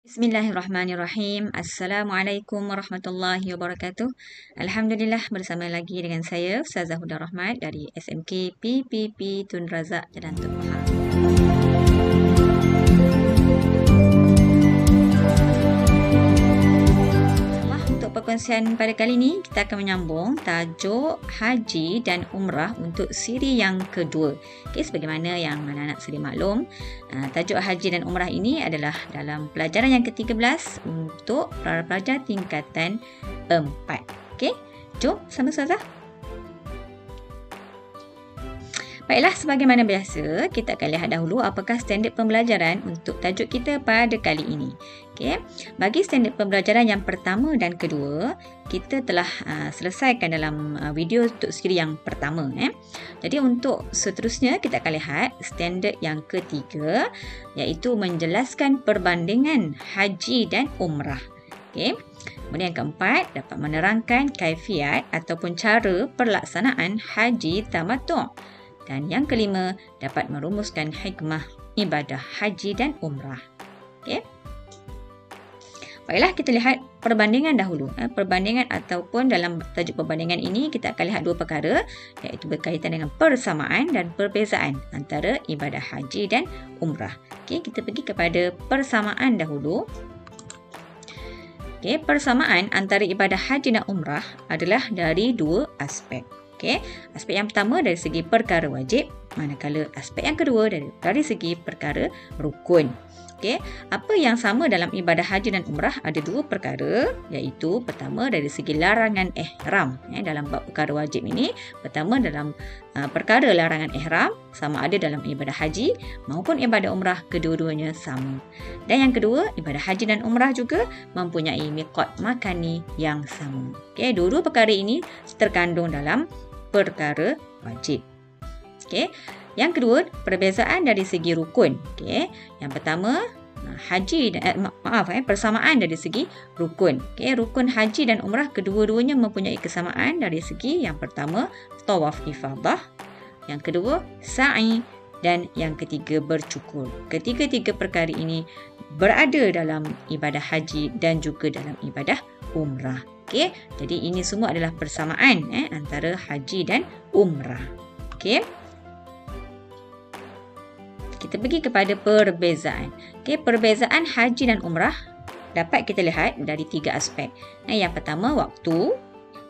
Bismillahirrahmanirrahim. Assalamualaikum warahmatullahi wabarakatuh. Alhamdulillah, bersama lagi dengan saya Ustazah Huda Rahmat dari SMK PPP Tun Razak Jalan Tun Mahal. Untuk perkongsian pada kali ini, kita akan menyambung tajuk Haji dan Umrah untuk siri yang kedua. Sebagaimana yang anak-anak sedia maklum, tajuk Haji dan Umrah ini adalah dalam pelajaran yang ke-13 untuk para pelajar tingkatan 4. Jom sama Ustazah. Baiklah, sebagaimana biasa, kita akan lihat dahulu apakah standard pembelajaran untuk tajuk kita pada kali ini. Bagi standard pembelajaran yang pertama dan kedua, kita telah selesaikan dalam video untuk siri yang pertama. Jadi untuk seterusnya, kita akan lihat standard yang ketiga, iaitu menjelaskan perbandingan haji dan umrah. Kemudian yang keempat, dapat menerangkan kaifiat ataupun cara pelaksanaan haji tamattu'. Dan yang kelima, dapat merumuskan hikmah ibadah haji dan umrah. Baiklah, kita lihat perbandingan dahulu. Perbandingan ataupun dalam tajuk perbandingan ini, kita akan lihat dua perkara, iaitu berkaitan dengan persamaan dan perbezaan antara ibadah haji dan umrah. Kita pergi kepada persamaan dahulu. Persamaan antara ibadah haji dan umrah adalah dari dua aspek. Aspek yang pertama dari segi perkara wajib, manakala aspek yang kedua dari segi perkara rukun. Apa yang sama dalam ibadah haji dan umrah ada dua perkara, iaitu pertama dari segi larangan ihram. Dalam bab perkara wajib ini, pertama dalam perkara larangan ihram sama ada dalam ibadah haji maupun ibadah umrah, kedua-duanya sama. Dan yang kedua, ibadah haji dan umrah juga mempunyai miqat makani yang sama. Dua-dua perkara ini terkandung dalam perkara wajib. Yang kedua, perbezaan dari segi rukun. Yang pertama, persamaan dari segi rukun. Rukun haji dan umrah kedua-duanya mempunyai kesamaan dari segi yang pertama, tawaf ifadah, yang kedua, sa'i, dan yang ketiga, bercukur. Ketiga-tiga perkara ini berada dalam ibadah haji dan juga dalam ibadah umrah. Jadi ini semua adalah persamaan antara haji dan umrah. Kita pergi kepada perbezaan. Perbezaan haji dan umrah dapat kita lihat dari tiga aspek. Yang pertama, waktu.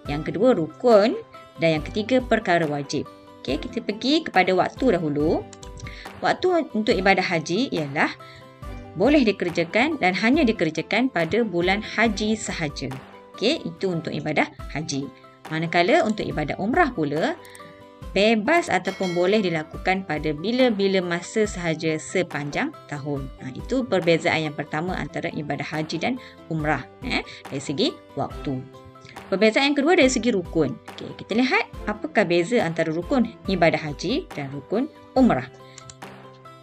Yang kedua, rukun. Dan yang ketiga, perkara wajib. Kita pergi kepada waktu dahulu. Waktu untuk ibadah haji ialah boleh dikerjakan dan hanya dikerjakan pada bulan haji sahaja. Itu untuk ibadah haji. Manakala untuk ibadah umrah pula, bebas ataupun boleh dilakukan pada bila-bila masa sahaja sepanjang tahun. Itu perbezaan yang pertama antara ibadah haji dan umrah dari segi waktu. Perbezaan yang kedua dari segi rukun. Kita lihat apakah beza antara rukun ibadah haji dan rukun umrah.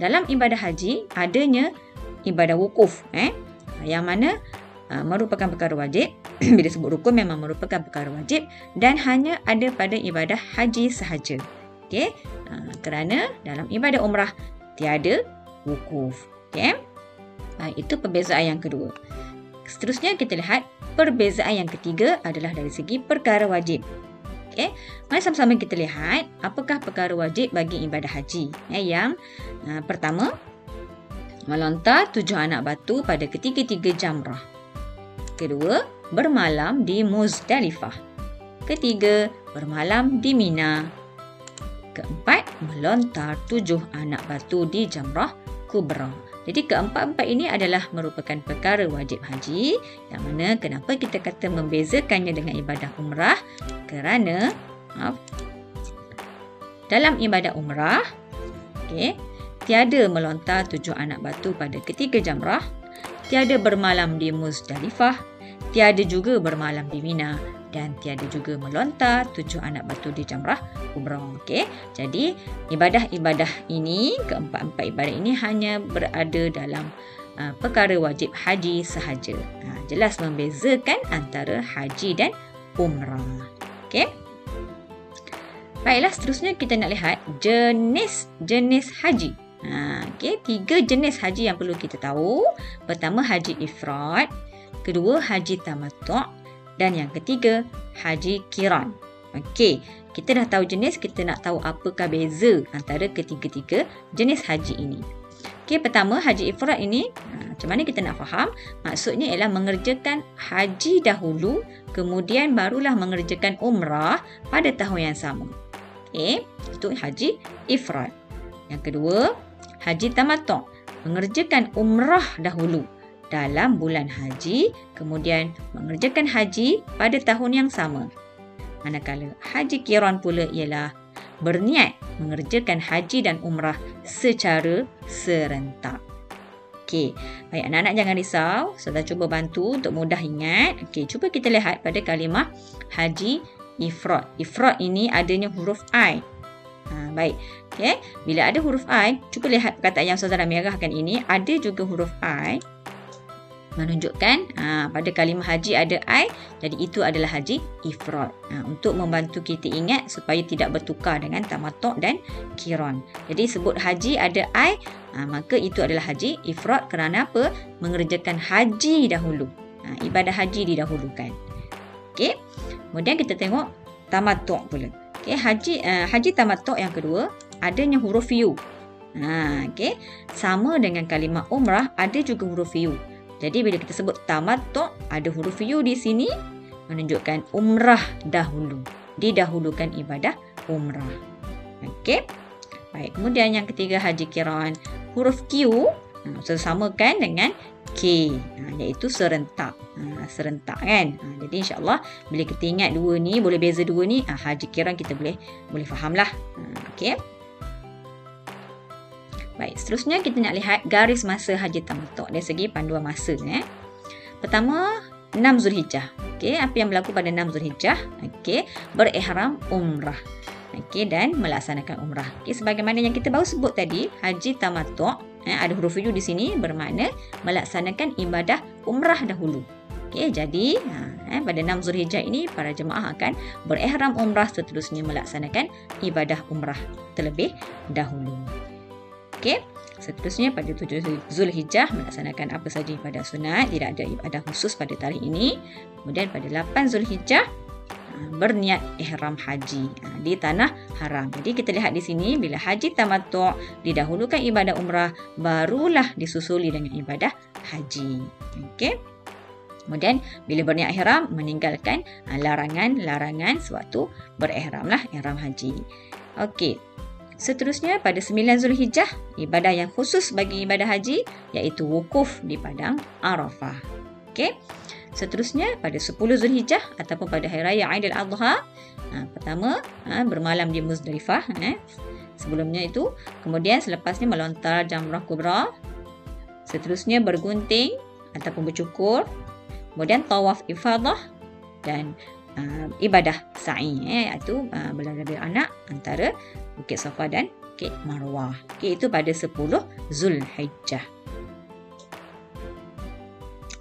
Dalam ibadah haji adanya ibadah wukuf, yang mana merupakan perkara wajib. Bila sebut rukun memang merupakan perkara wajib dan hanya ada pada ibadah haji sahaja. Kerana dalam ibadah umrah tiada wukuf. Itu perbezaan yang kedua. Seterusnya kita lihat perbezaan yang ketiga adalah dari segi perkara wajib. Mari sama-sama kita lihat apakah perkara wajib bagi ibadah haji. Yang pertama, melontar 7 anak batu pada ketiga-tiga jamrah. Kedua, bermalam di Muzdalifah. Ketiga, bermalam di Mina. Keempat, melontar 7 anak batu di Jamrah Kubra. Jadi keempat-empat ini adalah merupakan perkara wajib haji, yang mana kenapa kita kata membezakannya dengan ibadah umrah? Kerana dalam ibadah umrah, tiada melontar 7 anak batu pada ketiga jamrah, tiada bermalam di Muzdalifah, tiada juga bermalam di Mina, dan tiada juga melontar 7 anak batu di Jamrah Kubra. Jadi ibadah-ibadah ini, keempat-empat ibadah ini hanya berada dalam perkara wajib haji sahaja. Jelas membezakan antara haji dan umrah. Baiklah, seterusnya kita nak lihat jenis haji. Okey, 3 jenis haji yang perlu kita tahu. Pertama, haji ifrad. Kedua, haji tamattu'. Dan yang ketiga, haji qiran. Okey, kita dah tahu jenis, kita nak tahu apakah beza antara ketiga-tiga jenis haji ini. Okey, pertama haji ifrad ini, macam mana kita nak faham? Maksudnya ialah mengerjakan haji dahulu, kemudian barulah mengerjakan umrah pada tahun yang sama. Okey, itu haji ifrad. Yang kedua, haji tamattu', mengerjakan umrah dahulu dalam bulan haji, kemudian mengerjakan haji pada tahun yang sama. Manakala haji qiran pula ialah berniat mengerjakan haji dan umrah secara serentak. Okey, baik anak-anak jangan risau, saya cuba bantu untuk mudah ingat. Okey, cuba kita lihat pada kalimah haji ifrad. Ifrad ini adanya huruf I. Baik. Okey, bila ada huruf I, cuba lihat perkataan yang saudara merahkan ini, ada juga huruf I. Menunjukkan pada kalimah haji ada I, jadi itu adalah haji ifrad. Untuk membantu kita ingat supaya tidak bertukar dengan tamattu' dan qiran. Jadi sebut haji ada I, maka itu adalah haji ifrad. Kerana apa? Mengerjakan haji dahulu. Ibadah haji didahulukan. Okey. Kemudian kita tengok tamattu' pula. Okey, haji tamattu' yang kedua adanya huruf U. Okey, sama dengan kalimah umrah ada juga huruf U. Jadi bila kita sebut tamattu' ada huruf U di sini menunjukkan umrah dahulu. Didahulukan ibadah umrah. Okey. Baik, kemudian yang ketiga haji qiran, huruf Q samakan dengan K, iaitu serentak. Serentak kan. Jadi insya-Allah bila kita ingat dua ni, boleh beza dua ni, haji qiran kita boleh fahamlah. Okey. Baik, seterusnya kita nak lihat garis masa haji tamattu' dari segi panduan masa. Pertama, 6 Zulhijjah. Okey, apa yang berlaku pada 6 Zulhijjah? Okey, berihram umrah. Okey, dan melaksanakan umrah. Okey, sebagaimana yang kita baru sebut tadi, haji tamattu' ada huruf U di sini bermakna melaksanakan ibadah umrah dahulu. Okey, jadi pada 6 Zulhijjah ini para jemaah akan berihram umrah, seterusnya melaksanakan ibadah umrah terlebih dahulu. Okey, seterusnya pada 7 Zulhijjah melaksanakan apa saja ibadah sunat, tidak ada ibadah khusus pada tarikh ini. Kemudian pada 8 Zulhijjah berniat ihram haji di tanah haram. Jadi kita lihat di sini bila haji tamattu' didahulukan ibadah umrah, barulah disusuli dengan ibadah haji. Okey. Kemudian bila berniat ihram meninggalkan larangan-larangan sewaktu berihramlah ihram haji. Okey. Seterusnya pada 9 Zulhijjah, ibadah yang khusus bagi ibadah haji iaitu wukuf di padang Arafah. Okey. Seterusnya pada 10 Zulhijjah ataupun pada hari raya Aidil Adha, pertama bermalam di Muzdalifah, sebelumnya itu, kemudian selepasnya melontar jamrah kubra, seterusnya bergunting ataupun bercukur, kemudian tawaf ifadah dan ibadah sa'i, iaitu berlari beranak antara Bukit Safa dan Bukit Marwah. Okey, itu pada 10 Zulhijjah.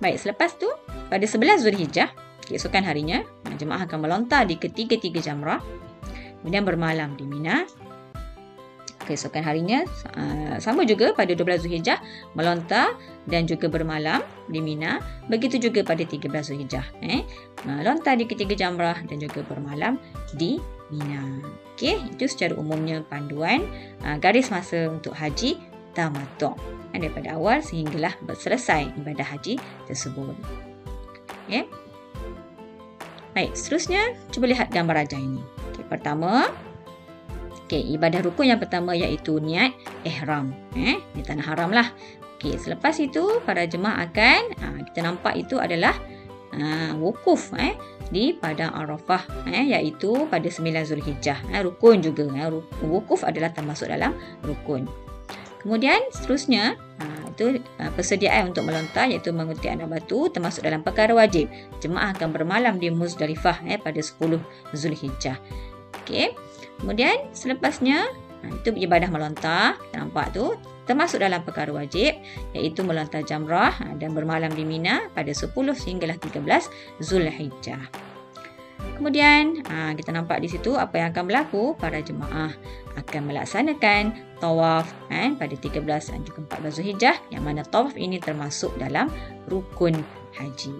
Baik, selepas tu pada 11 Zulhijjah, keesokan harinya, jemaah akan melontar di ketiga-tiga jamrah, kemudian bermalam di Mina. Keesokan harinya, sama juga pada 12 Zulhijjah, melontar dan juga bermalam di Mina. Begitu juga pada 13 Zulhijjah, melontar di ketiga jamrah dan juga bermalam di Mina. Okey, itu secara umumnya panduan garis masa untuk haji tamattu' daripada awal sehinggalah selesai ibadah haji tersebut. Okay. Baik, seterusnya cuba lihat gambar rajah ini. Okay, pertama, ibadah rukun yang pertama iaitu niat ihram di tanah haram lah. Okay, selepas itu para jemaah akan kita nampak itu adalah wukuf di padang Arafah, iaitu pada 9 Zulhijjah. Rukun juga, wukuf adalah termasuk dalam rukun. Kemudian seterusnya itu persediaan untuk melontar iaitu mengutip anak batu termasuk dalam perkara wajib. Jemaah akan bermalam di Muzdalifah pada 10 Zulhijjah. Okey. Kemudian selepasnya itu ibadah melontar, kita nampak tu termasuk dalam perkara wajib iaitu melontar jamrah dan bermalam di Mina pada 10 sehinggalah 13 Zulhijjah. Kemudian kita nampak di situ apa yang akan berlaku. Para jemaah akan melaksanakan tawaf pada 13 dan juga 14 Zulhijjah, yang mana tawaf ini termasuk dalam rukun haji.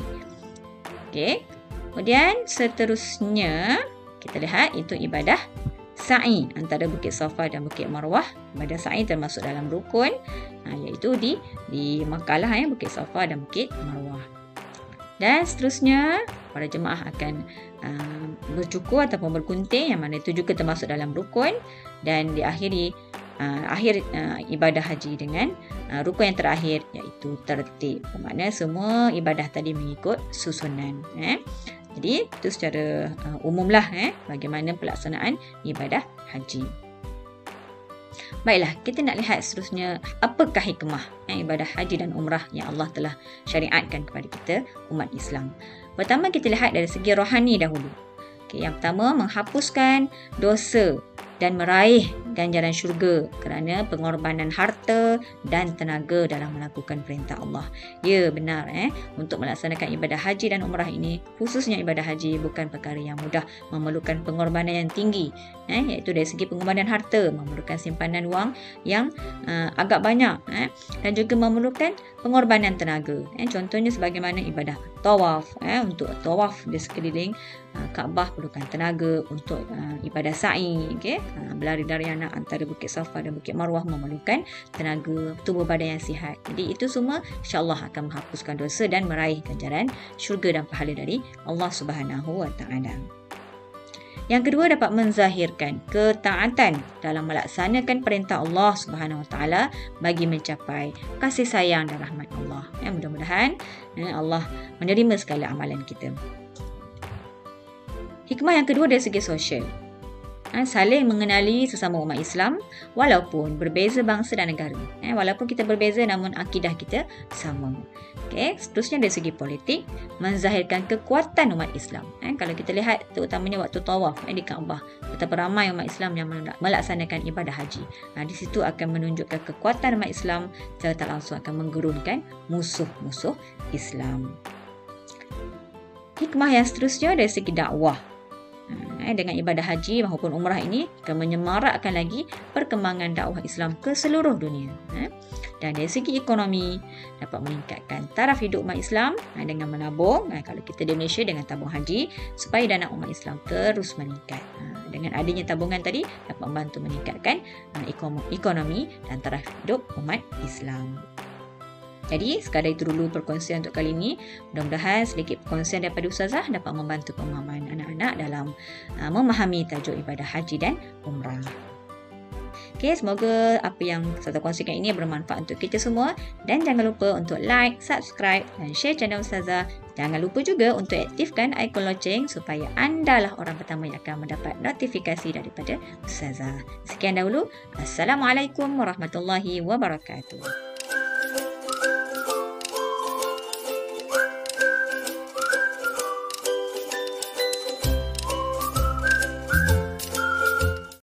Okey. Kemudian seterusnya kita lihat itu ibadah sa'i antara Bukit Safa dan Bukit Marwah. Ibadah sa'i termasuk dalam rukun, iaitu di Makkah lah, Bukit Safa dan Bukit Marwah. Dan seterusnya para jemaah akan bercukur ataupun bergunting, yang mana itu juga termasuk dalam rukun, dan diakhiri akhir ibadah haji dengan rukun yang terakhir, iaitu tertib. Bermakna semua ibadah tadi mengikut susunan. Jadi itu secara umumlah bagaimana pelaksanaan ibadah haji. Baiklah, kita nak lihat seterusnya apakah hikmah ibadah haji dan umrah yang Allah telah syariatkan kepada kita umat Islam. Pertama, kita lihat dari segi rohani dahulu. Yang pertama, menghapuskan dosa dan meraih ganjaran syurga kerana pengorbanan harta dan tenaga dalam melakukan perintah Allah. Ya, benar untuk melaksanakan ibadah haji dan umrah ini, khususnya ibadah haji, bukan perkara yang mudah, memerlukan pengorbanan yang tinggi, iaitu dari segi pengorbanan harta, memerlukan simpanan wang yang agak banyak, dan juga memerlukan pengorbanan tenaga. Contohnya sebagaimana ibadah tawaf, untuk tawaf di sekeliling Kaabah perlukan tenaga, untuk ibadah sa'i, berlari dari anak antara Bukit Safa dan Bukit Marwah memerlukan tenaga, tubuh badan yang sihat. Jadi itu semua insya-Allah akan menghapuskan dosa dan meraih ganjaran syurga dan pahala dari Allah Subhanahu wa taala. Yang kedua, dapat menzahirkan ketaatan dalam melaksanakan perintah Allah Subhanahu wa taala bagi mencapai kasih sayang dan rahmat Allah. Mudah-mudahan Allah menerima segala amalan kita. Hikmah yang kedua dari segi sosial. Saling mengenali sesama umat Islam walaupun berbeza bangsa dan negara. Walaupun kita berbeza namun akidah kita sama. Seterusnya dari segi politik, menzahirkan kekuatan umat Islam. Kalau kita lihat terutamanya waktu tawaf di Kaabah, betapa ramai umat Islam yang melaksanakan ibadah haji. Di situ akan menunjukkan kekuatan umat Islam secara tak langsung akan menggerunkan musuh-musuh Islam. Hikmah yang seterusnya dari segi dakwah. Dengan ibadah haji maupun umrah ini akan menyemarakkan lagi perkembangan dakwah Islam ke seluruh dunia. Dan dari segi ekonomi, dapat meningkatkan taraf hidup umat Islam dengan menabung, kalau kita di Malaysia dengan tabung haji, supaya dana umat Islam terus meningkat. Dengan adanya tabungan tadi dapat membantu meningkatkan ekonomi dan taraf hidup umat Islam. Jadi sekadar itu dulu perkongsian untuk kali ini. Mudah-mudahan sedikit perkongsian daripada Ustazah dapat membantu pemahaman anak-anak dalam memahami tajuk ibadah haji dan umrah. Semoga apa yang saya kongsikan ini bermanfaat untuk kita semua. Dan jangan lupa untuk like, subscribe dan share channel Ustazah. Jangan lupa juga untuk aktifkan ikon loceng supaya anda lah orang pertama yang akan mendapat notifikasi daripada Ustazah. Sekian dahulu. Assalamualaikum warahmatullahi wabarakatuh.